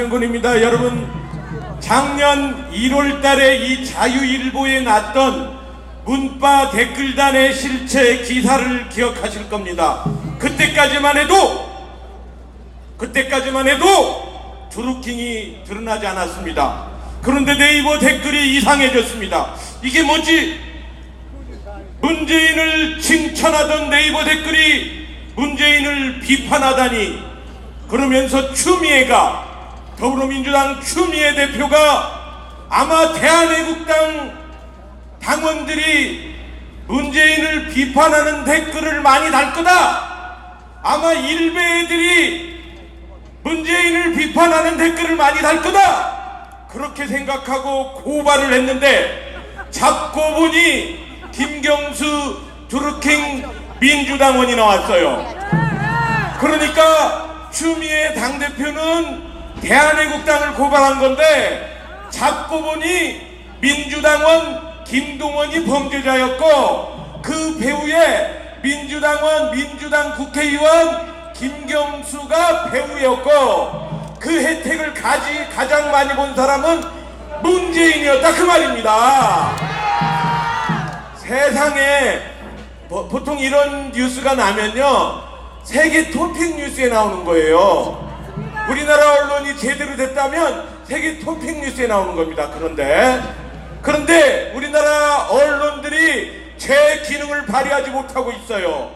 김병곤입니다. 여러분, 작년 1월 달에 이 자유일보에 났던 문바 댓글단의 실체 기사를 기억하실 겁니다. 그때까지만 해도 드루킹이 드러나지 않았습니다. 그런데 네이버 댓글이 이상해졌습니다. 이게 뭐지? 문재인을 칭찬하던 네이버 댓글이 문재인을 비판하다니. 그러면서 추미애가, 더불어민주당 추미애 대표가 아마 대한애국당 당원들이 문재인을 비판하는 댓글을 많이 달 거다, 아마 일베 애들이 문재인을 비판하는 댓글을 많이 달 거다, 그렇게 생각하고 고발을 했는데 잡고 보니 김경수 드루킹 민주당원이 나왔어요. 그러니까 추미애 당대표는 대한애국당을 고발한 건데 잡고 보니 민주당원 김동원이 범죄자였고, 그 배후에 민주당 국회의원 김경수가 배후였고, 그 혜택을 가장 많이 본 사람은 문재인이었다, 그 말입니다. 세상에 보통 이런 뉴스가 나면요, 세계 토픽 뉴스에 나오는 거예요. 우리나라 언론이 제대로 됐다면 세계 토픽 뉴스에 나오는 겁니다. 그런데 우리나라 언론들이 제 기능을 발휘하지 못하고 있어요.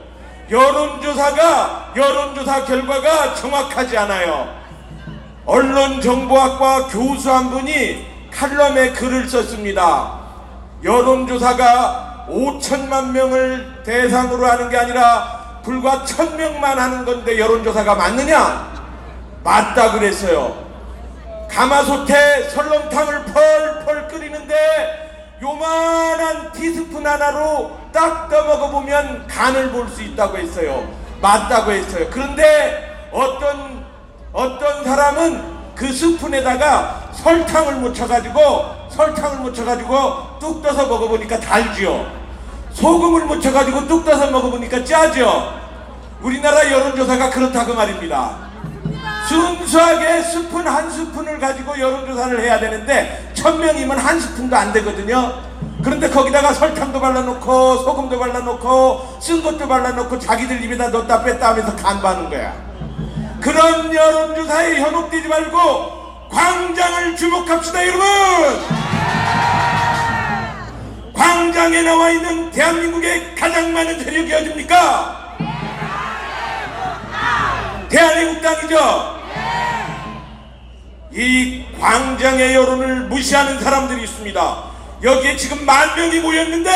여론조사 결과가 정확하지 않아요. 언론정보학과 교수 한 분이 칼럼에 글을 썼습니다. 여론조사가 5천만 명을 대상으로 하는 게 아니라 불과 1,000명만 하는 건데 여론조사가 맞느냐? 맞다 그랬어요. 가마솥에 설렁탕을 펄펄 끓이는데 요만한 티스푼 하나로 딱 떠먹어보면 간을 볼 수 있다고 했어요. 맞다고 했어요. 그런데 어떤 사람은 그 스푼에다가 설탕을 묻혀가지고 뚝 떠서 먹어보니까 달지요. 소금을 묻혀가지고 뚝 떠서 먹어보니까 짜죠. 우리나라 여론조사가 그렇다고 말입니다. 순수하게 스푼 한 스푼을 가지고 여론조사를 해야 되는데 1,000명이면 한 스푼도 안 되거든요. 그런데 거기다가 설탕도 발라놓고 소금도 발라놓고 쓴 것도 발라놓고 자기들 입에다 넣었다 뺐다 하면서 간파하는 거야. 그런 여론조사에 현혹되지 말고 광장을 주목합시다, 여러분. 광장에 나와 있는 대한민국의 가장 많은 세력이 어딥니까? 대한애국당이죠. 이 광장의 여론을 무시하는 사람들이 있습니다. 여기에 지금 10,000명이 모였는데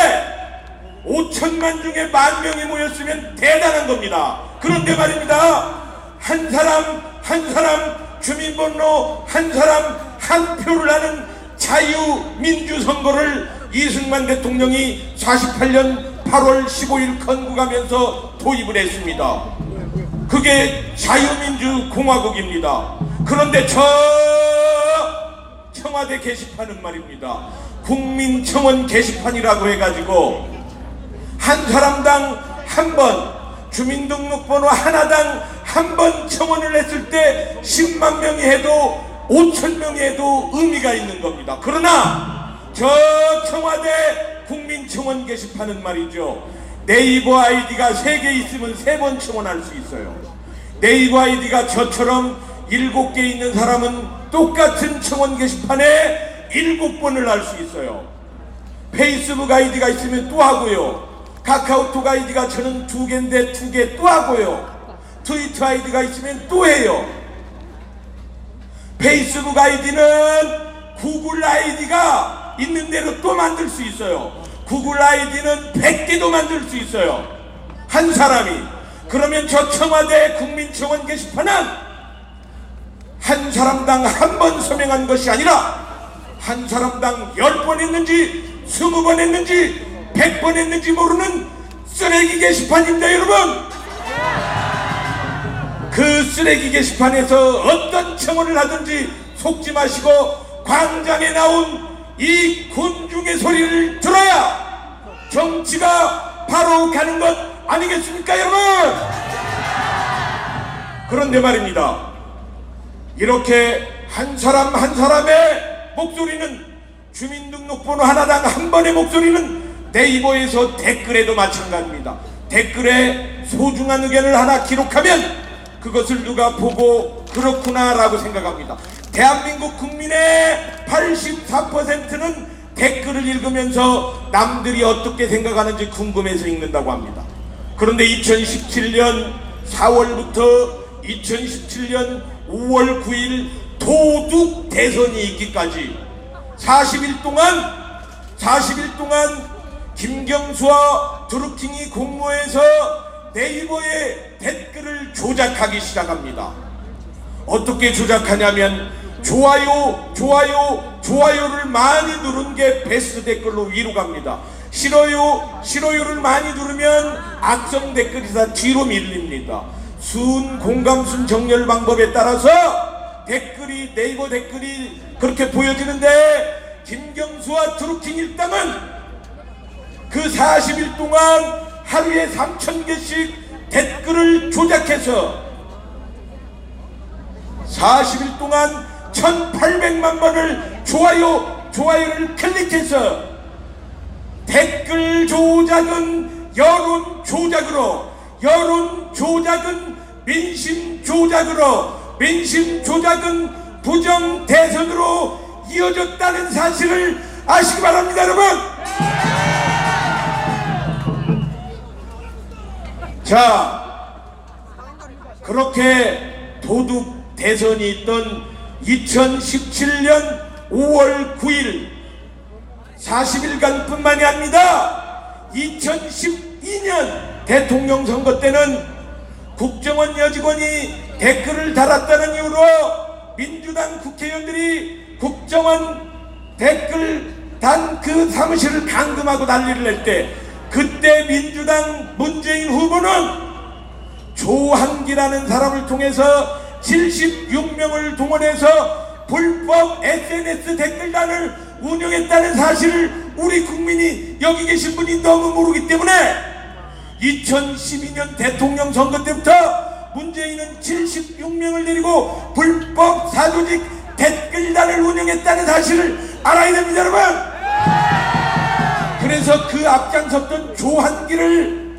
5천만 중에 10,000명이 모였으면 대단한 겁니다. 그런데 말입니다, 한 사람 주민번호 한 사람 한 표를 하는 자유민주선거를 이승만 대통령이 48년 8월 15일 건국하면서 도입을 했습니다. 그게 자유민주공화국입니다. 그런데 저 청와대 게시판은 말입니다, 국민청원 게시판이라고 해가지고 한 사람당 한 번, 주민등록번호 하나당 한 번 청원을 했을 때 10만 명이 해도 5,000명이 해도 의미가 있는 겁니다. 그러나 저 청와대 국민청원 게시판은 말이죠, 네이버 아이디가 3개 있으면 3번 청원할 수 있어요. 네이버 아이디가 저처럼 7개 있는 사람은 똑같은 청원 게시판에 7번을 할 수 있어요. 페이스북 아이디가 있으면 또 하고요. 카카오톡 아이디가 저는 2개인데 2개 또 하고요. 트위터 아이디가 있으면 또 해요. 페이스북 아이디는 구글 아이디가 있는 대로 또 만들 수 있어요. 구글 아이디는 100개도 만들 수 있어요, 한 사람이. 그러면 저 청와대 국민청원 게시판은 한 사람당 한 번 서명한 것이 아니라 한 사람당 10번 했는지 20번 했는지 100번 했는지 모르는 쓰레기 게시판입니다, 여러분. 그 쓰레기 게시판에서 어떤 청원을 하든지 속지 마시고 광장에 나온 이 군중의 소리를 들어야 정치가 바로 가는 것 아니겠습니까, 여러분? 그런데 말입니다, 이렇게 한 사람 한 사람의 목소리는, 주민등록번호 하나당 한 번의 목소리는 네이버에서 댓글에도 마찬가지입니다. 댓글에 소중한 의견을 하나 기록하면 그것을 누가 보고 그렇구나 라고 생각합니다. 대한민국 국민의 84%는 댓글을 읽으면서 남들이 어떻게 생각하는지 궁금해서 읽는다고 합니다. 그런데 2017년 4월부터 2017년 5월 9일 도둑 대선이 있기까지 40일 동안 김경수와 드루킹이 공모해서 네이버에 댓글을 조작하기 시작합니다. 어떻게 조작하냐면 좋아요를 많이 누른 게 베스트 댓글로 위로 갑니다. 싫어요를 많이 누르면 악성 댓글이 다 뒤로 밀립니다. 순 공감순 정렬 방법에 따라서 네이버 댓글이 그렇게 보여지는데, 김경수와 드루킹 일당은 그 40일 동안 하루에 3,000개씩 댓글을 조작해서 40일 동안 1,800만 번을 좋아요를 클릭해서 댓글 조작은 여론 조작은 민심 조작은 부정 대선으로 이어졌다는 사실을 아시기 바랍니다, 여러분. 자, 그렇게 도둑 대선이 있던 2017년 5월 9일 40일간 뿐만이 아닙니다. 2012년 대통령 선거 때는 국정원 여직원이 댓글을 달았다는 이유로 민주당 국회의원들이 국정원 댓글 단 그 사무실을 감금하고 난리를 낼 때, 그때 민주당 문재인 후보는 조한기라는 사람을 통해서 76명을 동원해서 불법 SNS 댓글단을 운영했다는 사실을 우리 국민이, 여기 계신 분이 너무 모르기 때문에 2012년 대통령 선거 때부터 문재인은 76명을 데리고 불법 사조직 댓글단을 운영했다는 사실을 알아야 됩니다, 여러분. 그래서 그 앞장섰던 조한기를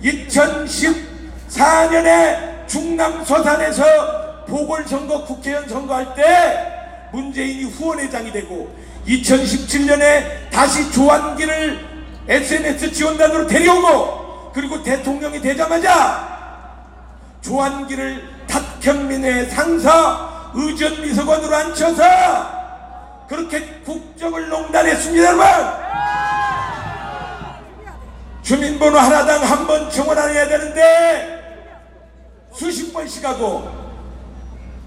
2014년에 충남 서산에서 보궐선거 국회의원 선거할 때 문재인이 후원회장이 되고, 2017년에 다시 조한기를 SNS 지원단으로 데려오고, 그리고 대통령이 되자마자 조한기를 탁현민의 상사 의전비서관으로 앉혀서 그렇게 국정을 농단했습니다, 여러분. 주민번호 하나당 한 번 정원해야 되는데 수십 번씩 하고,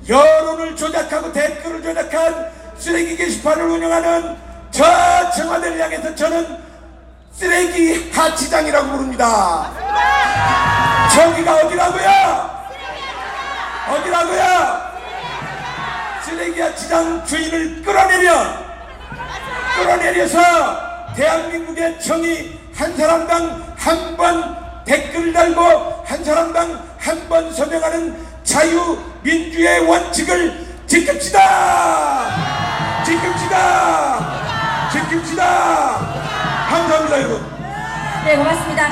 여론을 조작하고 댓글을 조작한 쓰레기 게시판을 운영하는 저 청와대를 향해서 저는 쓰레기 하치장이라고 부릅니다. 저기가 어디라고요? 쓰레기 하치장 주인을 끌어내려서 대한민국의 정의, 한 사람당 한 번 댓글을 달고 한 사람당 한 번 서명하는 자유민주의 원칙을 지킵시다. 감사합니다, 여러분. 네, 고맙습니다.